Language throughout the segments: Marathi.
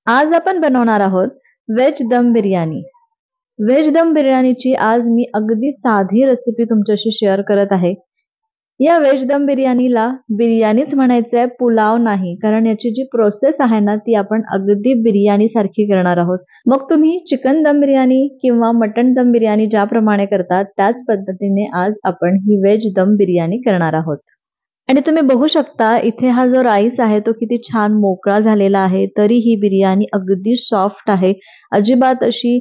आज आपण बनवणार आहोत व्हेज दम बिर्याणी. व्हेज दम बिर्याणीची आज मी अगदी साधी रेसिपी तुमच्याशी शेअर करत आहे. या व्हेज दम बिर्याणीला बिर्याणीच म्हणायचं आहे, पुलाव नाही. कारण याची जी प्रोसेस आहे ना, ती आपण अगदी बिर्याणी सारखी करणार आहोत. मग तुम्ही चिकन दम बिर्याणी किंवा मटन दम बिर्याणी ज्याप्रमाणे करतात त्याच पद्धतीने आज आपण ही व्हेज दम बिर्याणी करणार आहोत. आणि तुम्ही बघू शकता इथे हा जो राईस आहे तो किती छान मोकळा झालेला आहे. तरी ही बिर्याणी अगदी सॉफ्ट आहे. अजिबात अशी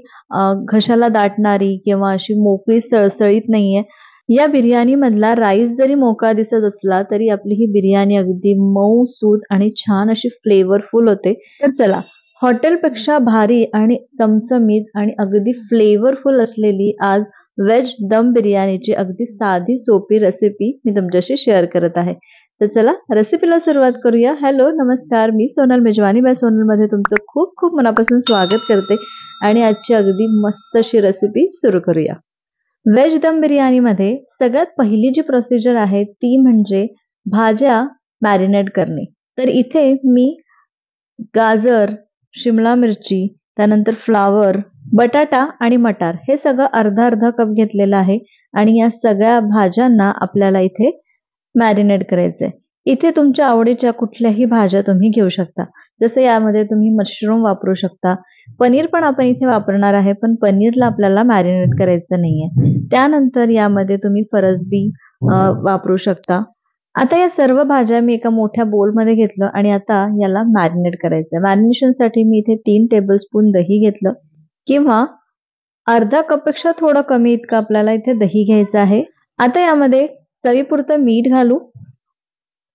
घशाला दाटणारी किंवा अशी मोकळी सळसळीत नाहीये. या बिर्याणी मधला राईस जरी मोकळा दिसत असला तरी आपली ही बिर्याणी अगदी मऊसूत आणि छान अशी फ्लेवरफुल होते. तर चला, हॉटेलपेक्षा भारी आणि चमचमीत आणि अगदी फ्लेवरफुल असलेली आज व्हेज दम बिर्याणीची अगदी साधी सोपी रेसिपी मी तुमच्याशी शेअर करत आहे. तर चला रेसिपीला सुरुवात करूया. हॅलो, नमस्कार. मी सोनल, मेजवानी बाय सोनलमध्ये तुमचं खूप खूप मनापासून स्वागत करते आणि आजची अगदी मस्त अशी रेसिपी सुरू करूया. व्हेज दम बिर्याणीमध्ये सगळ्यात पहिली जी प्रोसिजर आहे ती म्हणजे भाज्या मॅरिनेट करणे. तर इथे मी गाजर, शिमला मिरची, त्यानंतर फ्लावर, बटाटा आणि मटार हे सगळं अर्धा-अर्धा कप घेतलेलं आहे आणि या सगळ्या भाज्यांना आपल्याला इथे मॅरिनेट करायचंय. इथे तुमच्या आवडीच्या कुठल्याही भाज्या तुम्ही घेऊ शकता. जसं यामध्ये तुम्ही मशरूम वापरू शकता. पनीर पण आपण इथे वापरणार आहे, पण पनीरला आपल्याला मॅरिनेट करायचं नाहीये. त्यानंतर यामध्ये तुम्ही फरसबी वापरू शकता. आता या सर्व भाज्या मी एका मोठ्या बोलमध्ये घेतलं आणि आता याला मॅरिनेट करायचं. मॅरिनेशनसाठी मी इथे 3 टेबलस्पून दही घेतलं किंवा अर्धा कपपेक्षा थोडं कमी इतकं आपल्याला इथे दही घ्यायचं आहे. आता यामध्ये चवीपुरतं मीठ घालू,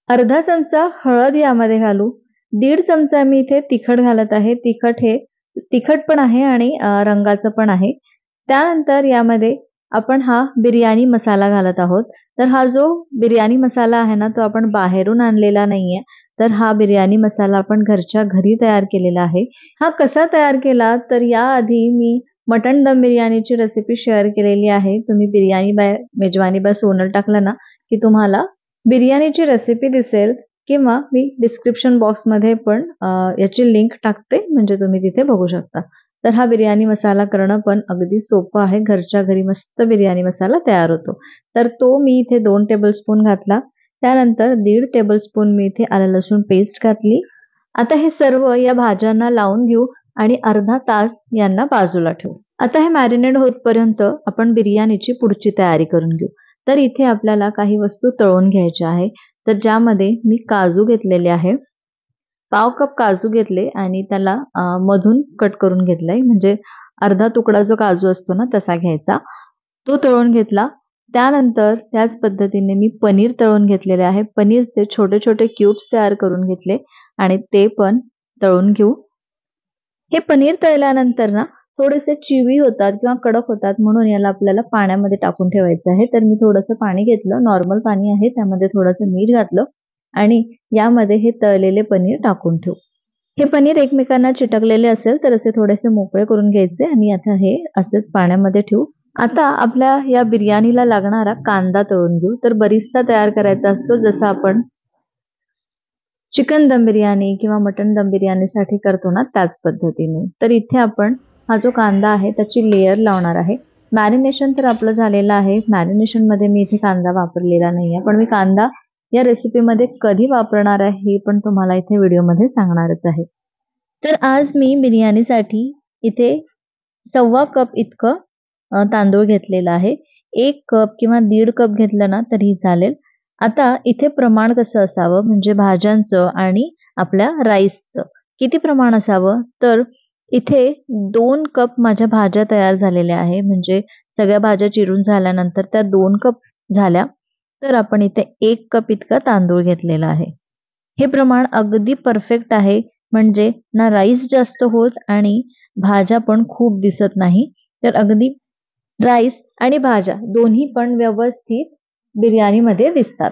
अर्धा चमचा हळद यामध्ये घालू, 1.5 चमचा मी इथे तिखट घालत आहे. तिखट पण आहे आणि रंगाचं पण आहे. त्यानंतर यामध्ये आपण हा बिर्याणी मसाला घालत आहोत. तर हा जो बिर्याणी मसाला आहे ना, तो आपण बाहेरून आणलेला नाहीये. तर हा बिर्याणी मसाला आपण घरच्या घरी तयार केलेला आहे. हा कसा तयार केला तर याआधी मी मटन दम बिर्याणीची रेसिपी शेअर केलेली आहे. तुम्ही बिर्याणी बाय मेजवानी बाय सोनल टाकलं ना की तुम्हाला बिर्याणीची रेसिपी दिसेल किंवा मी डिस्क्रिप्शन बॉक्समध्ये पण याची लिंक टाकते, म्हणजे तुम्ही तिथे बघू शकता. तर हा बिर्याणी मसाला करणं पण अगदी सोपं आहे. घरच्या घरी मस्त बिर्याणी मसाला तयार होतो. तर तो मी इथे 2 टेबलस्पून घातला. त्यानंतर 1.5 टेबलस्पून मी इथे आलं लसूण पेस्ट घातली. आता हे सर्व या भाज्यांना लावून घेऊ आणि अर्धा तास यांना बाजूला ठेवू. आता हे मॅरिनेट होतपर्यंत आपण बिर्याणीची पुढची तयारी करून घेऊ. तर इथे आपल्याला काही वस्तू तळून घ्यायच्या आहे. तर ज्यामध्ये मी काजू घेतलेले आहे. पाव कप काजू घेतले आणि त्याला मधून कट करून घेतलाय, म्हणजे अर्धा तुकडा जो काजू असतो ना तसा घ्यायचा. तो तळून घेतला. त्यानंतर त्याच पद्धतीने मी पनीर तळून घेतलेले आहे. पनीरचे छोटे छोटे क्यूब्स तयार करून घेतले आणि ते पण तळून घेऊ. हे पनीर तळल्यानंतर ना थोडेसे चिवी होतात किंवा कडक होतात, म्हणून याला आपल्याला पाण्यामध्ये टाकून ठेवायचं आहे. तर मी थोडंसं पाणी घेतलं, नॉर्मल पाणी आहे, त्यामध्ये थोडंसं मीठ घातलं आणि यामध्ये हे तळलेले पनीर टाकून ठेवू. हे पनीर एकमेकांना चिटकलेले असेल तर असे थोडेसे मोकळे करून घ्यायचे आणि आता हे असेच पाण्यामध्ये ठेवू. आता आपल्या या बिर्याणीला लागणारा कांदा तळून घेऊ. तर बरिस्ता तयार करायचा असतो, जसं आपण चिकन दम बिर्याणी किंवा मटन दम बिर्याणीसाठी करतो ना त्याच पद्धतीने. तर इथे आपण हा जो कांदा आहे त्याची लेयर लावणार आहे. मॅरिनेशन तर आपलं झालेलं आहे. मॅरिनेशनमध्ये मी इथे कांदा वापरलेला नाहीये, पण मी कांदा या रेसिपीमध्ये कधी वापरणार आहे हे पण तुम्हाला इथे व्हिडिओमध्ये सांगणारच आहे. तर आज मी बिर्याणीसाठी इथे 1.25 कप इतकं तांदूळ घेतलेला आहे. 1 कप किंवा 1.5 कप घेतलं ना तरी चालेल. आता इथे प्रमाण कसं असावं, म्हणजे भाज्यांचं आणि आपल्या राईसचं किती प्रमाण असावं, तर इथे 2 कप माझ्या भाज्या तयार झालेल्या आहे. म्हणजे सगळ्या भाज्या चिरून झाल्यानंतर त्या 2 कप झाल्या. तर आपण इथे 1 कप इतका तांदूळ घेतलेला आहे. हे प्रमाण अगदी परफेक्ट आहे, म्हणजे ना राईस जास्त होत आणि भाज्या पण खूप दिसत नाही. तर अगदी राईस आणि भाज्या दोन्ही पण व्यवस्थित बिर्याणीमध्ये दिसतात.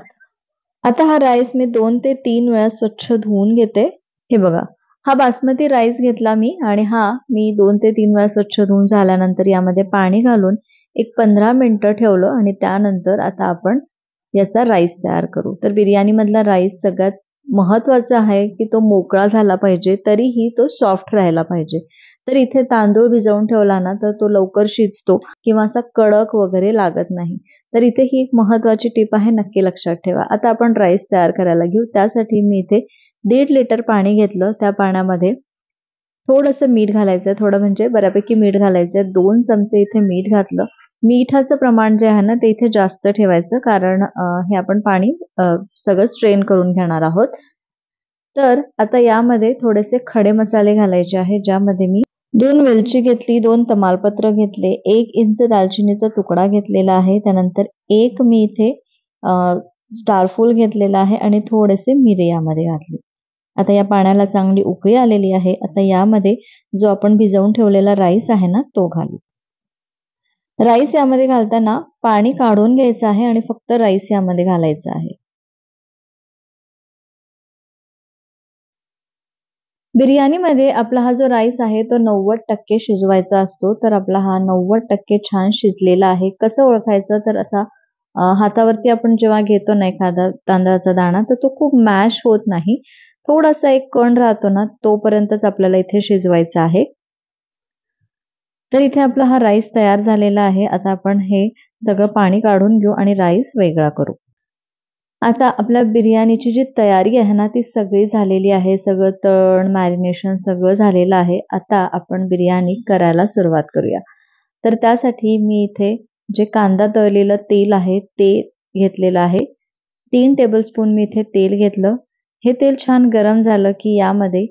आता हा राईस मी 2 ते 3 वेळा स्वच्छ धुवून घेते. हे बघा, हा बासमती राईस घेतला मी आणि हा मी 2 ते 3 वेळा स्वच्छ धुवून झाल्यानंतर यामध्ये पाणी घालून एक 15 मिनिटं ठेवलं आणि त्यानंतर आता आपण याचा राईस तयार करू. तर बिर्याणीमधला राईस सगळ्यात महत्वाचं आहे की तो मोकळा झाला पाहिजे, तरीही तो सॉफ्ट राहायला पाहिजे. तर इथे तांदूळ भिजवून ठेवला ना तर तो लवकर शिजतो किंवा असा कडक वगैरे लागत नाही. तर इथे ही एक महत्वाची टिप आहे, नक्की लक्षात ठेवा. आता आपण राईस तयार करायला घेऊ. त्यासाठी मी इथे 1.5 लिटर पाणी घेतलं. त्या पाण्यामध्ये थोडंसं मीठ घालायचं, थोडं म्हणजे बऱ्यापैकी मीठ घालायचं. 2 चमचे इथे मीठ घातलं. मिठाचं प्रमाण जे आहे ना ते इथे जास्त ठेवायचं, कारण हे आपण पाणी सगळं स्ट्रेन करून घेणार आहोत. तर आता यामध्ये थोडेसे खडे मसाले घालायचे आहे, ज्यामध्ये मी 2 वेलची घेतली, 2 तमालपत्र घेतले, 1 इंच दालचिनीचा तुकडा घेतलेला आहे. त्यानंतर एक मी इथे स्टारफूल घेतलेला आहे आणि थोडेसे मिरे यामध्ये घातले. आता या पाण्याला चांगली उकळी आलेली आहे. आता यामध्ये जो आपण भिजवून ठेवलेला राईस आहे ना तो घालू. राईस यामध्ये घालताना पाणी काढून घ्यायचं आहे आणि फक्त राईस यामध्ये घालायचं आहे. बिर्याणीमध्ये आपला हा जो राईस आहे तो 90% शिजवायचा असतो. तर आपला हा 90% छान शिजलेला आहे. कसं ओळखायचं, तर असा हातावरती आपण जेव्हा घेतो ना एखादा तांदळाचा दाणा, तर तो खूप मॅश होत नाही. थोडासा एक कण राहतो ना तोपर्यंतच आपल्याला इथे शिजवायचा आहे. तर इथे आपला हा राईस तयार झालेला आहे. आता आपण हे सगळं पाणी काढून घेऊ आणि राईस वेगळा करू. आता आपल्या बिर्याणीची जी तयारी आहे ना ती सगळी झालेली आहे. सगळं तळ, मॅरिनेशन सगळं झालेलं आहे. आता आपण बिर्याणी करायला सुरुवात करूया. तर त्यासाठी मी इथे जे कांदा तळलेलं तेल आहे ते घेतलेलं आहे. 3 टेबलस्पून मी इथे तेल घेतलं. हे तेल छान गरम झालं की यामध्ये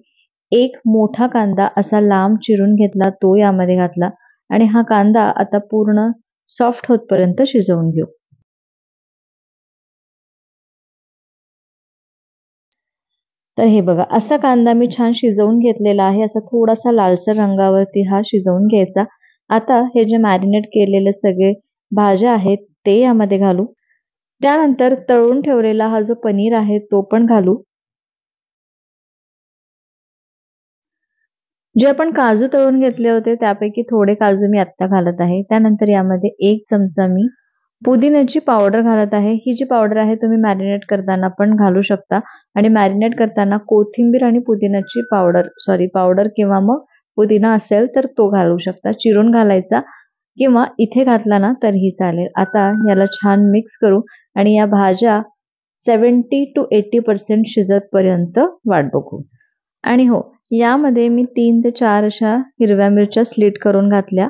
एक मोठा कांदा असा लांब चिरून घेतला, तो यामध्ये घातला आणि हा कांदा आता पूर्ण सॉफ्ट होतपर्यंत शिजवून घेऊ. तर हे बघा, असा कांदा मी छान शिजवून घेतलेला आहे. असा थोडासा लालसर रंगावरती हा शिजवून घ्यायचा. आता हे जे मॅरिनेट केलेले सगळे भाज्या आहेत ते यामध्ये घालू. त्यानंतर तळून ठेवलेला हा जो पनीर आहे तो पण घालू. जे आपण काजू तळून घेतले होते त्यापैकी थोडे काजू मी आत्ता घालत आहे. त्यानंतर यामध्ये 1 चमचा मी पुदिन्याची पावडर घालत आहे. ही जी पावडर आहे तुम्ही मॅरिनेट करताना पण घालू शकता आणि मॅरिनेट करताना कोथिंबीर आणि पुदिन्याची पावडर किंवा मग पुदिना असेल तर तो घालू शकता. चिरून घालायचा किंवा इथे घातला ना तरीही चालेल. आता याला छान मिक्स करू आणि या भाज्या 70 to 80% शिजतपर्यंत वाट बघू. आणि हो, यामध्ये मी 3 ते 4 अशा हिरव्या मिरच्या स्लिट करून घातल्या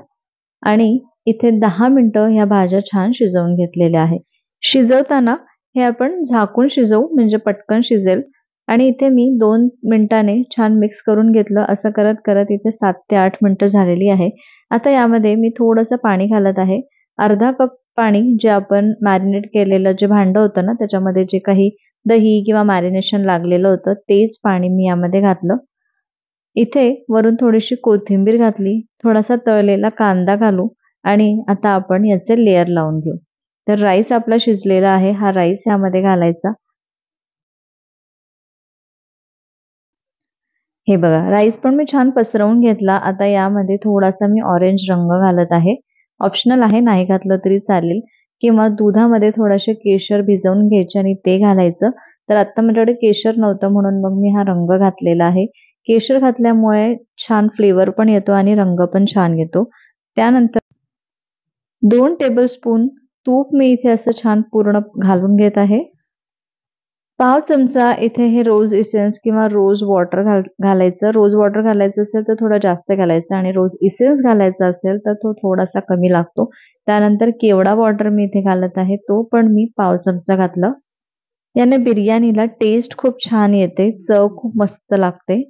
आणि इथे 10 मिनिटं ह्या भाज्या छान शिजवून घेतलेल्या आहे. शिजवताना हे आपण झाकून शिजवू म्हणजे पटकन शिजेल आणि इथे मी 2 मिनिटाने छान मिक्स करून घेतलं. असं करत करत इथे 7 ते 8 मिनिटं झालेली आहे. आता यामध्ये मी थोडंसं पाणी घालत आहे. अर्धा कप पाणी जे आपण मॅरिनेट केलेलं जे भांडं होतं ना त्याच्यामध्ये जे काही दही किंवा मॅरिनेशन लागलेलं होतं तेच पाणी मी यामध्ये घातलं. इथे वरून थोडीशी कोथिंबीर घातली, थोडासा तळलेला कांदा घालू आणि आता आपण याचे लेयर लावून घेऊ. तर राईस आपला शिजलेला आहे. हा राईस यामध्ये घालायचा. हे बघा, राईस पण मी छान पसरवून घेतला. आता यामध्ये थोडासा मी ऑरेंज रंग घालत आहे. ऑप्शनल आहे, नाही घातलं तरी चालेल किंवा दुधामध्ये थोडेसे केशर भिजवून घ्यायचे आणि ते घालायचं. तर आता माझ्याकडे केशर नव्हतं म्हणून मग मी हा रंग घातलेला आहे. केशर घातल्यामुळे छान फ्लेवर पण येतो आणि रंग पण छान येतो. त्यानंतर 2 टेबलस्पून तूप मी इथे असं छान पूर्ण घालून घेत आहे. पाव चमचा इथे हे रोज इसेन्स किंवा रोज वॉटर घालायचं. रोज वॉटर घालायचं असेल तर थोडं जास्त घालायचं आणि रोज इसेन्स घालायचा असेल तर तो थोडासा कमी लागतो. त्यानंतर केवडा वॉटर मी इथे घालत आहे, तो पण मी पाव चमचा घातला. याने बिर्याणीला टेस्ट खूप छान येते, चव खूप मस्त लागते.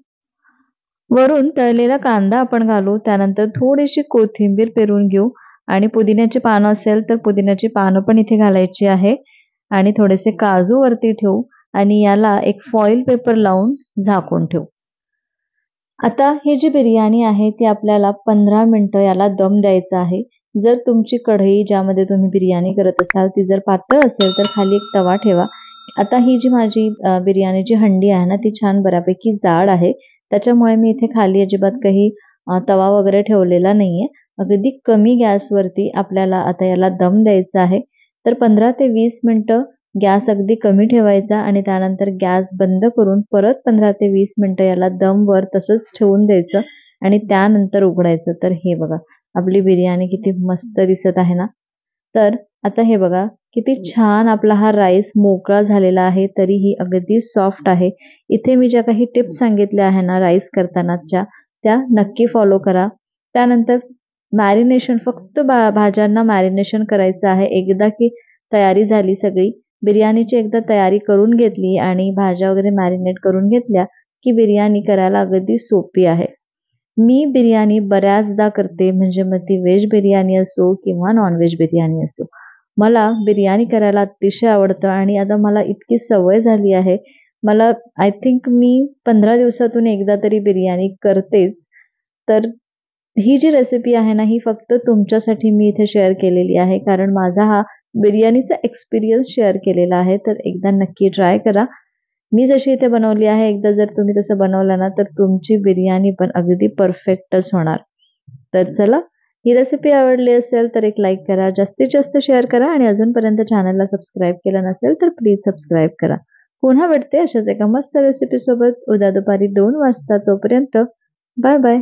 वरून तळलेला कांदा आपण घालू. त्यानंतर थोडीशी कोथिंबीर पेरून घेऊ आणि पुदिन्याची पानं असेल तर पुदिन्याची पानं पण इथे घालायची आहे आणि थोडेसे काजू वरती ठेवू आणि याला एक फॉइल पेपर लावून झाकून ठेवू. आता ही जी बिर्याणी आहे ती आपल्याला 15 मिनिटं याला दम द्यायचा आहे. जर तुमची कढई ज्यामध्ये तुम्ही बिर्याणी करत असाल ती जर पातळ असेल तर खाली एक तवा ठेवा. आता ही जी माझी बिर्याणीची हंडी आहे ना ती छान बऱ्यापैकी जाड आहे. त्याच्यामुळे मी इथे खाली अजिबात काही तवा वगैरे ठेवलेला नाहीये. अगदी कमी गॅसवरती आपल्याला आता याला दम द्यायचा आहे. तर 15 ते 20 मिनिटं गॅस अगदी कमी ठेवायचा आणि त्यानंतर गॅस बंद करून परत 15 ते 20 मिनिटं याला दमवर तसंच ठेवून द्यायचं आणि त्यानंतर उघडायचं. तर हे बघा आपली बिर्याणी किती मस्त दिसत आहे ना. तर आता हे बघा किती छान आपला हा राईस मोकळा झालेला आहे, तरीही अगदी सॉफ्ट आहे. इथे मी ज्या काही टिप्स सांगितल्या आहे ना राईस करतानाच्या, त्या नक्की फॉलो करा. त्यानंतर मॅरिनेशन फक्त भाज्यांना मॅरिनेशन करायचं आहे. एकदा की तयारी झाली सगळी बिर्याणीची, एकदा तयारी करून घेतली आणि भाज्या वगैरे मॅरिनेट करून घेतल्या की बिर्याणी करायला अगदी सोपी आहे. मी बिर्याणी बऱ्याचदा करते, म्हणजे मग ती व्हेज बिर्याणी असो किंवा नॉनव्हेज बिर्याणी असो. मला बिर्याणी करायला अतिशय आवडतं आणि आता मला इतकी सवय झाली आहे. मला आय थिंक मी 15 दिवसातून एकदा तरी बिर्याणी करतेच. तर ही जी रेसिपी आहे ना, ही फक्त तुमच्यासाठी मी इथे शेअर केलेली आहे, कारण माझा हा बिर्याणीचा एक्सपिरियन्स शेअर केलेला आहे. तर एकदा नक्की ट्राय करा. मी जशी इथे बनवली आहे, एकदा जर तुम्ही तसं बनवलं ना, तर तुमची बिर्याणी पण अगदी परफेक्टच होणार. तर चला, ही रेसिपी आवडली असेल तर एक लाईक करा, जास्तीत जास्त शेअर करा आणि अजूनपर्यंत चॅनलला सबस्क्राईब केलं नसेल तर प्लीज सबस्क्राईब करा. पुन्हा भेटते अशाच एका मस्त रेसिपीसोबत उद्या दुपारी 2 वाजता. तोपर्यंत बाय बाय.